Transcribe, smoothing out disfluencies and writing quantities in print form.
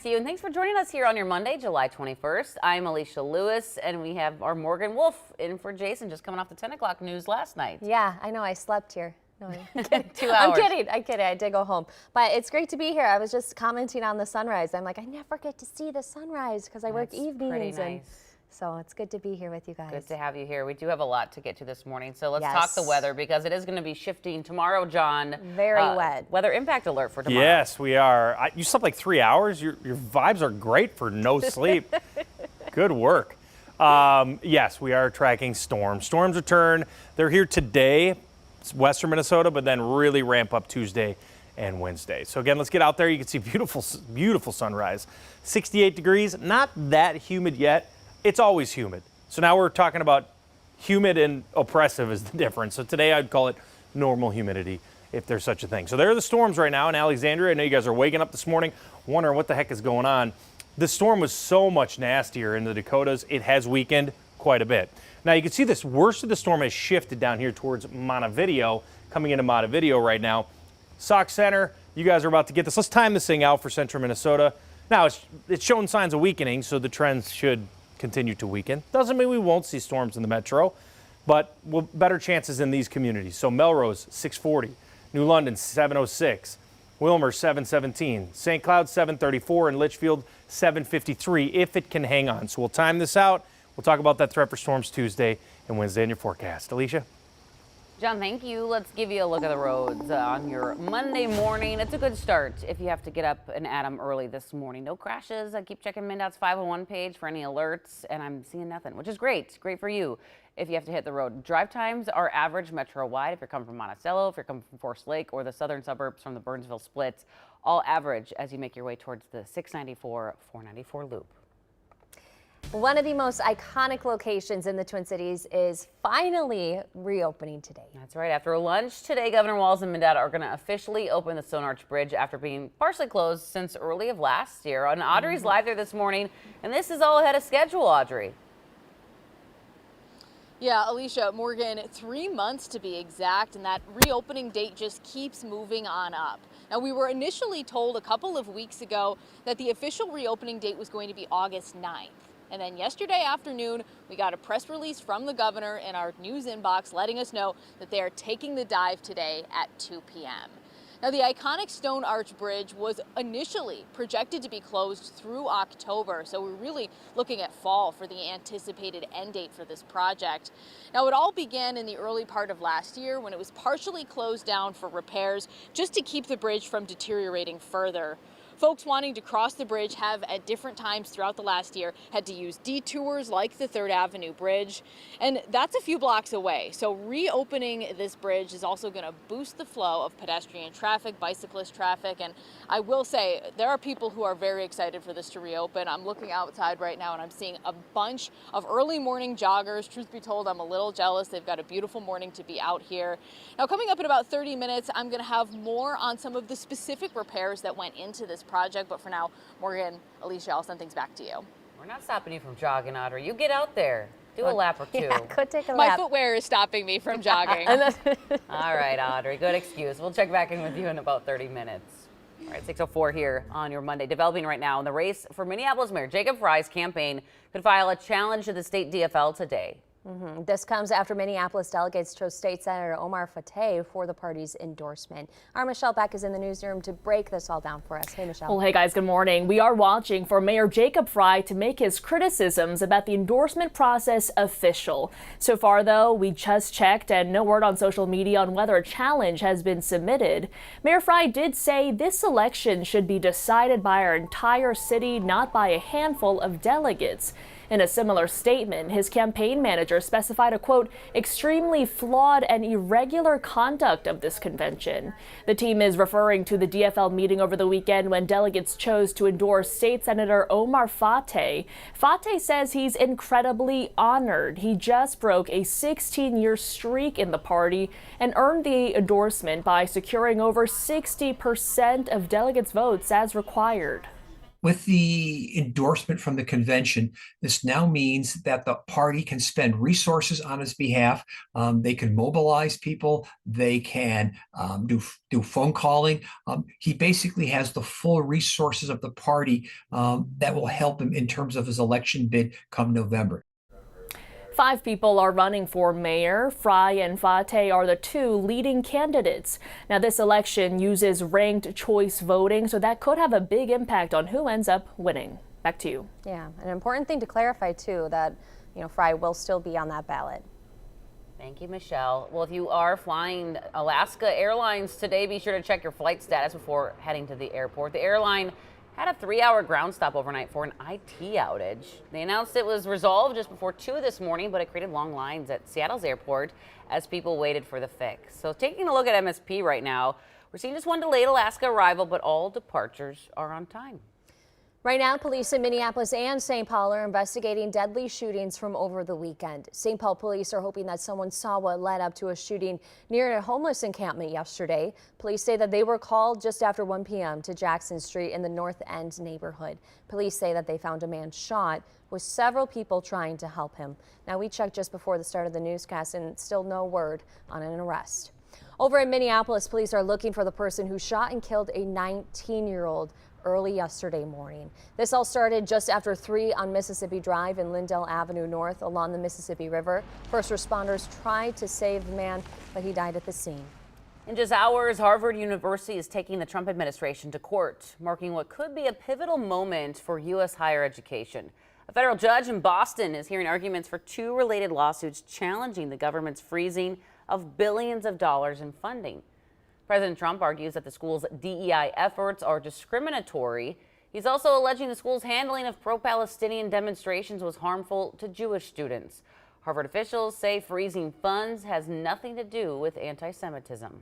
You and thanks for joining us here on your Monday, July 21st. I'm Alicia Lewis, and we have our Morgan Wolf in for Jason, just coming off the 10 o'clock news last night. Yeah, I know. I slept here. No, 2 hours. I'm kidding. I did go home. But it's great to be here. I was just commenting on the sunrise. I'm like, I never get to see the sunrise because I work evenings. Pretty nice. And so it's good to be here with you guys. Good to have you here. We do have a lot to get to this morning, so let's talk the weather because it is going to be shifting tomorrow, John. Very wet. Weather impact alert for tomorrow. Yes, we are. You slept like 3 hours. Your vibes are great for no sleep. Good work. Yes, we are tracking storms. Storms return. They're here today. It's western Minnesota, but then really ramp up Tuesday and Wednesday. So again, let's get out there. You can see beautiful sunrise. 68 degrees, not that humid yet. It's always humid. So now we're talking about humid and oppressive is the difference. So today I'd call it normal humidity, if there's such a thing. So there are the storms right now in Alexandria. I know you guys are waking up this morning wondering what the heck is going on. The storm was so much nastier in the Dakotas. It has weakened quite a bit. Now you can see this worst of the storm has shifted down here towards Montevideo, coming into Montevideo right now. Sauk Center, you guys are about to get this. Let's time this thing out for central Minnesota. Now it's showing signs of weakening, so the trends should continue to weaken. Doesn't mean we won't see storms in the metro, but better chances in these communities. So Melrose 640, New London 706, Wilmer 717, St. Cloud 734, and Litchfield 753 if it can hang on. So we'll time this out. We'll talk about that threat for storms Tuesday and Wednesday in your forecast. Alicia? John, thank you. Let's give you a look at the roads on your Monday morning. It's a good start if you have to get up and at them early this morning. No crashes. I keep checking MnDOT's 501 page for any alerts, and I'm seeing nothing, which is great. Great for you if you have to hit the road. Drive times are average metro-wide if you're coming from Monticello, if you're coming from Forest Lake, or the southern suburbs from the Burnsville splits. All average as you make your way towards the 694-494 loop. One of the most iconic locations in the Twin Cities is finally reopening today. That's right. After lunch today, Governor Walz and MnDOT are going to officially open the Stone Arch Bridge after being partially closed since early of last year. And Audrey's live there this morning, and this is all ahead of schedule, Audrey. Yeah, Alicia, Morgan, 3 months to be exact, and that reopening date just keeps moving on up. Now, we were initially told a couple of weeks ago that the official reopening date was going to be August 9th. And then yesterday afternoon, we got a press release from the governor in our news inbox letting us know that they are taking the dive today at 2 p.m. Now, the iconic Stone Arch Bridge was initially projected to be closed through October, so we're really looking at fall for the anticipated end date for this project. Now, it all began in the early part of last year when it was partially closed down for repairs just to keep the bridge from deteriorating further. Folks wanting to cross the bridge have at different times throughout the last year had to use detours like the 3rd Avenue Bridge, and that's a few blocks away. So reopening this bridge is also going to boost the flow of pedestrian traffic, bicyclist traffic, and I will say there are people who are very excited for this to reopen. I'm looking outside right now and I'm seeing a bunch of early morning joggers. Truth be told, I'm a little jealous. They've got a beautiful morning to be out here. Now, coming up in about 30 minutes, I'm going to have more on some of the specific repairs that went into this project, but for now, Morgan, Alicia, I'll send things back to you. We're not stopping you from jogging, Audrey. You get out there. Do a lap or two. Yeah, go take a My lap. footwear is stopping me from jogging. All right, Audrey. Good excuse. We'll check back in with you in about 30 minutes. All right, 6:04 here on your Monday. Developing right now in the race for Minneapolis Mayor Jacob Frey's campaign could file a challenge to the state DFL today. This comes after Minneapolis delegates chose State Senator Omar Fateh for the party's endorsement. Our Michelle Beck is in the newsroom to break this all down for us. Hey, Michelle. Well, hey guys, good morning. We are watching for Mayor Jacob Frey to make his criticisms about the endorsement process official. So far, though, we just checked and no word on social media on whether a challenge has been submitted. Mayor Frey did say this election should be decided by our entire city, not by a handful of delegates. In a similar statement, his campaign manager specified a, quote, extremely flawed and irregular conduct of this convention. The team is referring to the DFL meeting over the weekend when delegates chose to endorse State Senator Omar Fateh. Fateh says he's incredibly honored. He just broke a 16-year streak in the party and earned the endorsement by securing over 60% of delegates' votes as required. With the endorsement from the convention, this now means that the party can spend resources on his behalf. They can mobilize people. They can do phone calling. He basically has the full resources of the party that will help him in terms of his election bid come November. 5 people are running for mayor. Frey and Fateh are the 2 leading candidates. Now, this election uses ranked choice voting, so that could have a big impact on who ends up winning. Back to you. Yeah, an important thing to clarify too, that Frey will still be on that ballot. Thank you, Michelle. Well, if you are flying Alaska Airlines today, be sure to check your flight status before heading to the airport. The airline had a 3-hour ground stop overnight for an IT outage. They announced it was resolved just before 2 this morning, but it created long lines at Seattle's airport as people waited for the fix. So taking a look at MSP right now, we're seeing just one delayed Alaska arrival, but all departures are on time. Right now, police in Minneapolis and St. Paul are investigating deadly shootings from over the weekend. St. Paul police are hoping that someone saw what led up to a shooting near a homeless encampment yesterday. Police say that they were called just after 1 p.m. to Jackson Street in the North End neighborhood. Police say that they found a man shot with several people trying to help him. Now, we checked just before the start of the newscast and still no word on an arrest. Over in Minneapolis, police are looking for the person who shot and killed a 19-year-old early yesterday morning. This all started just after 3 on Mississippi Drive and Lindell Avenue North along the Mississippi River. First responders tried to save the man, but he died at the scene. In just hours, Harvard University is taking the Trump administration to court, marking what could be a pivotal moment for U.S. higher education. A federal judge in Boston is hearing arguments for 2 related lawsuits challenging the government's freezing of billions of dollars in funding. President Trump argues that the school's DEI efforts are discriminatory. He's also alleging the school's handling of pro-Palestinian demonstrations was harmful to Jewish students. Harvard officials say freezing funds has nothing to do with anti-Semitism.